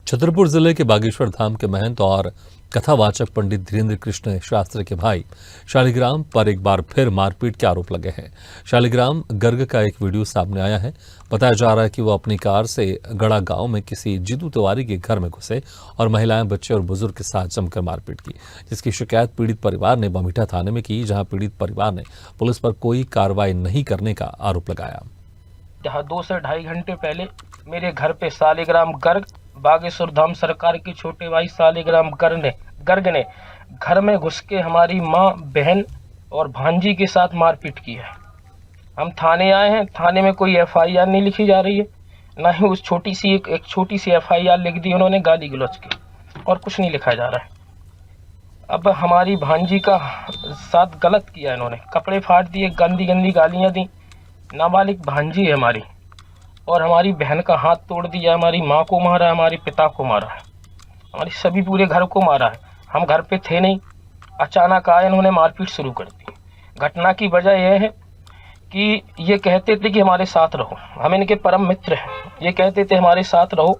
छतरपुर जिले के बागेश्वर धाम के महंत और कथावाचक पंडित धीरेन्द्र कृष्ण शास्त्री के भाई शालिग्राम पर एक बार फिर मारपीट के आरोप लगे हैं। शालिग्राम गर्ग का एक वीडियो सामने आया है। बताया जा रहा है कि वो अपनी कार से गड़ा गांव में किसी जीतू तिवारी के घर में घुसे और महिलाएं, बच्चे और बुजुर्ग के साथ जमकर मारपीट की, जिसकी शिकायत पीड़ित परिवार ने बमीठा थाने में की, जहां पीड़ित परिवार ने पुलिस पर कोई कार्रवाई नहीं करने का आरोप लगाया। जहाँ 2 से ढाई घंटे पहले मेरे घर पे शालिग्राम गर्ग बागेश्वर धाम सरकार के छोटे भाई शालिग्राम गर्ग ने घर में घुस के हमारी माँ, बहन और भांजी के साथ मारपीट की है। हम थाने आए हैं, थाने में कोई एफआईआर नहीं लिखी जा रही है, ना ही उस एक छोटी सी एफआईआर लिख दी उन्होंने गाली गलौज की, और कुछ नहीं लिखा जा रहा है। अब हमारी भांजी का साथ गलत किया इन्होंने, कपड़े फाड़ दिए, गंदी गंदी गालियाँ दी। नाबालिग भांजी है हमारी, और हमारी बहन का हाथ तोड़ दिया, हमारी माँ को मारा है, हमारे पिता को मारा है, हमारी सभी पूरे घर को मारा है। हम घर पे थे नहीं, अचानक आए, इन्होंने मारपीट शुरू कर दी। घटना की वजह यह है कि ये कहते थे कि हमारे साथ रहो, हम इनके परम मित्र हैं, ये कहते थे हमारे साथ रहो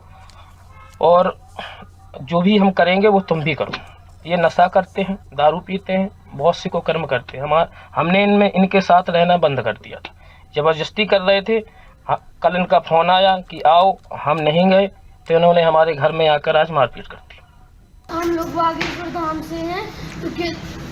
और जो भी हम करेंगे वो तुम भी करो। ये नशा करते हैं, दारू पीते हैं, बहुत से को कर्म करते हैं। हमने इनके साथ रहना बंद कर दिया था, जबरदस्ती कर रहे थे। कल इनका फोन आया कि आओ, हम नहीं गए तो इन्होंने हमारे घर में आकर आज मारपीट कर दी। हम लोग बागेश्वर धाम से हैं, क्योंकि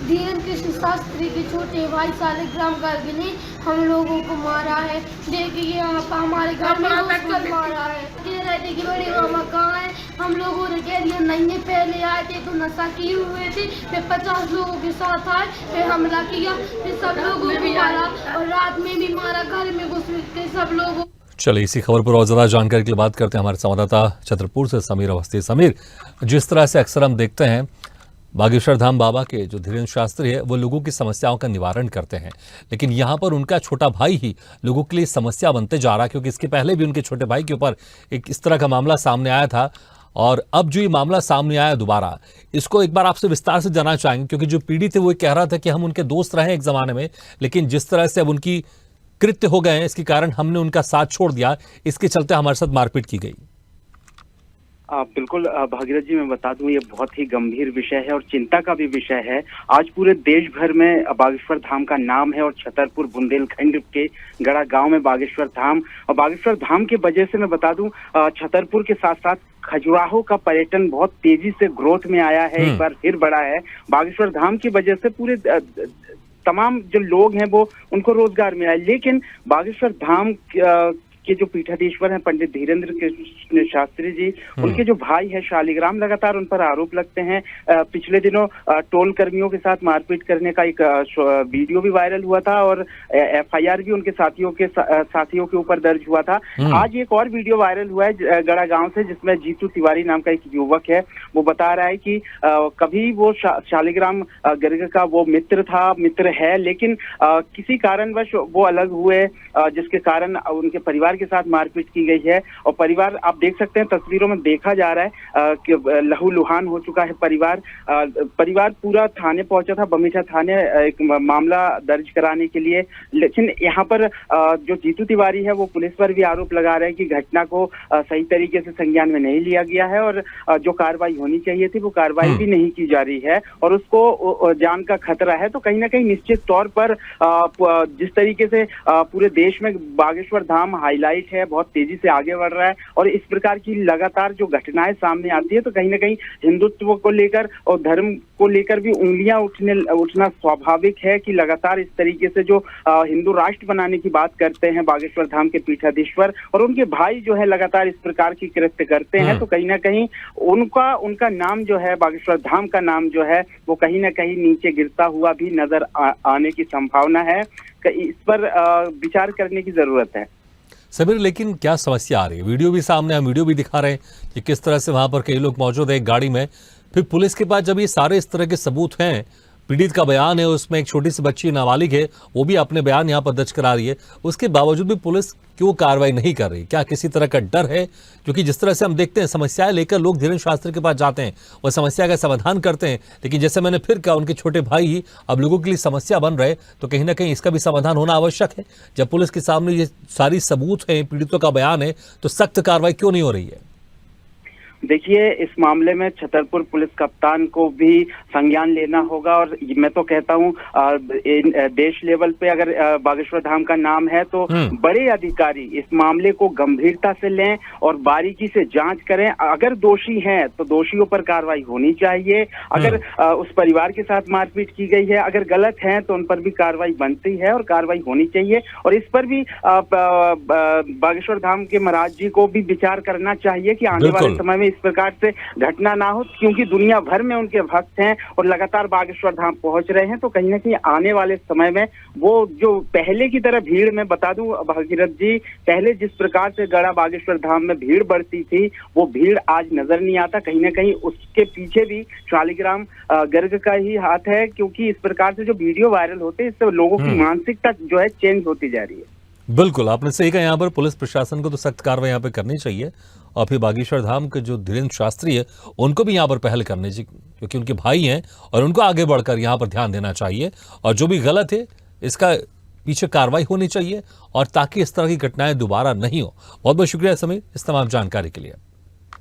धीरेन्द्र कृष्ण शास्त्री के छोटे भाई शालिग्राम गर्ग ने हम लोगों को मारा है। देखिए यहाँ पर हमारे घर में घुसकर मारा है। कह रहे थे कि बड़े मामा कहाँ है, हम लोगों ने कह दिया नहीं है, पहले आए थे तो नशा किए हुए थे, फिर 50 लोगों के साथ आए, फिर हमला किया, फिर सब लोगों को मारा और रात में भी मारा, घर में घुस के सब लोगों। चलिए, इसी खबर पर और ज्यादा जानकारी के लिए बात करते हैं हमारे संवाददाता छतरपुर से समीर अवस्थी। समीर, जिस तरह से अक्सर हम देखते हैं बागेश्वर धाम बाबा के जो धीरेन्द्र शास्त्री है वो लोगों की समस्याओं का निवारण करते हैं, लेकिन यहाँ पर उनका छोटा भाई ही लोगों के लिए समस्या बनते जा रहा है, क्योंकि इसके पहले भी उनके छोटे भाई के ऊपर एक इस तरह का मामला सामने आया था और अब जो ये मामला सामने आया दोबारा, इसको एक बार आपसे विस्तार से जानना चाहेंगे, क्योंकि जो पीड़ित है वो कह रहा था कि हम उनके दोस्त रहे एक जमाने में, लेकिन जिस तरह से अब उनकी कृत्य हो गए हैं इसके कारण हमने उनका साथ छोड़ दिया, इसके चलते हमारे साथ मारपीट की गई। बिल्कुल भागीरथ जी, मैं बता दूं ये बहुत ही गंभीर विषय है और चिंता का भी विषय है। आज पूरे देश भर में बागेश्वर धाम का नाम है और छतरपुर बुंदेलखंड के गड़ा गांव में बागेश्वर धाम, और बागेश्वर धाम की वजह से मैं बता दूं छतरपुर के साथ साथ खजुराहो का पर्यटन बहुत तेजी से ग्रोथ में आया है, एक बार फिर बढ़ा है। बागेश्वर धाम की वजह से पूरे तमाम जो लोग हैं वो उनको रोजगार मिला है। लेकिन बागेश्वर धाम के जो पीठाधीश्वर हैं पंडित धीरेन्द्र कृष्ण शास्त्री जी, उनके जो भाई है शालिग्राम, लगातार उन पर आरोप लगते हैं। पिछले दिनों टोल कर्मियों के साथ मारपीट करने का एक वीडियो भी वायरल हुआ था और एफआईआर भी उनके साथियों के ऊपर दर्ज हुआ था। आज एक और वीडियो वायरल हुआ है गड़ा गांव से, जिसमें जीतू तिवारी नाम का एक युवक है, वो बता रहा है कि कभी वो शालिग्राम गर्ग का वो मित्र है, लेकिन किसी कारणवश वो अलग हुए, जिसके कारण उनके परिवार के साथ मारपीट की गई है। और परिवार, आप देख सकते हैं तस्वीरों में देखा जा रहा है कि लहूलुहान हो चुका है परिवार पूरा थाने पहुंचा था, बमीठा थाने, एक मामला दर्ज कराने के लिए। लेकिन यहाँ पर जो जीतू तिवारी है वो पुलिस पर भी आरोप लगा रहे हैं कि घटना को सही तरीके से संज्ञान में नहीं लिया गया है और जो कार्रवाई होनी चाहिए थी वो कार्रवाई भी नहीं की जा रही है और उसको जान का खतरा है। तो कहीं ना कहीं निश्चित तौर पर जिस तरीके से पूरे देश में बागेश्वर धाम हाईलाइट है, बहुत तेजी से आगे बढ़ रहा है और इस प्रकार की लगातार जो घटनाएं सामने आती है तो कहीं ना कहीं हिंदुत्व को लेकर और धर्म को लेकर भी उंगलियां उठना स्वाभाविक है कि लगातार इस तरीके से जो हिंदू राष्ट्र बनाने की बात करते हैं बागेश्वर धाम के पीठाधीश्वर और उनके भाई जो है लगातार इस प्रकार की कृत्य करते हैं, तो कहीं ना कहीं उनका नाम जो है, बागेश्वर धाम का नाम जो है वो कहीं ना कहीं नीचे गिरता हुआ भी नजर आने की संभावना है। इस पर विचार करने की जरूरत है। समीर, लेकिन क्या समस्या आ रही है? वीडियो भी सामने, हम वीडियो भी दिखा रहे हैं कि किस तरह से वहां पर कई लोग मौजूद है एक गाड़ी में, फिर पुलिस के पास जब ये सारे इस तरह के सबूत हैं, पीड़ित का बयान है, उसमें एक छोटी सी बच्ची नाबालिग है, वो भी अपने बयान यहाँ पर दर्ज करा रही है, उसके बावजूद भी पुलिस क्यों कार्रवाई नहीं कर रही? क्या किसी तरह का डर है? क्योंकि जिस तरह से हम देखते हैं समस्याएं लेकर लोग धीरेन्द्र शास्त्री के पास जाते हैं, वह समस्या का समाधान करते हैं, लेकिन जैसे मैंने फिर कहा, उनके छोटे भाई ही अब लोगों के लिए समस्या बन रहे, तो कहीं ना कहीं इसका भी समाधान होना आवश्यक है। जब पुलिस के सामने ये सारी सबूत है, पीड़ितों का बयान है, तो सख्त कार्रवाई क्यों नहीं हो रही है? देखिए, इस मामले में छतरपुर पुलिस कप्तान को भी संज्ञान लेना होगा और मैं तो कहता हूँ देश लेवल पे अगर बागेश्वर धाम का नाम है तो बड़े अधिकारी इस मामले को गंभीरता से लें और बारीकी से जांच करें। अगर दोषी हैं तो दोषियों पर कार्रवाई होनी चाहिए। अगर उस परिवार के साथ मारपीट की गई है, अगर गलत है तो उन पर भी कार्रवाई बनती है और कार्रवाई होनी चाहिए। और इस पर भी बागेश्वर धाम के महाराज जी को भी विचार करना चाहिए कि आने वाले समय में इस प्रकार से घटना ना हो, क्योंकि दुनिया भर में उनके भक्त हैं और लगातार बागेश्वर धाम पहुंच रहे हैं। तो कहीं ना कहीं आने वाले समय में वो जो पहले की तरह भीड़, में बता दूं भागीरथ जी, पहले जिस प्रकार से गड़ा बागेश्वर धाम में भीड़ बढ़ती थी वो भीड़ आज नजर नहीं आता। कहीं ना कहीं उसके पीछे भी शालिग्राम गर्ग का ही हाथ है, क्योंकि इस प्रकार से जो वीडियो वायरल होते हैं इससे लोगों की मानसिकता जो है चेंज होती जा रही है। बिल्कुल, आपने सही कहा। यहाँ पर पुलिस प्रशासन को तो सख्त कार्रवाई यहाँ पे करनी चाहिए और फिर बागेश्वर धाम के जो धीरेन्द्र शास्त्री है उनको भी यहाँ पर पहल करनी चाहिए, क्योंकि उनके भाई हैं और उनको आगे बढ़कर यहाँ पर ध्यान देना चाहिए और जो भी गलत है इसका पीछे कार्रवाई होनी चाहिए और ताकि इस तरह की घटनाएं दोबारा नहीं हो। बहुत बहुत शुक्रिया समीर इस तमाम जानकारी के लिए।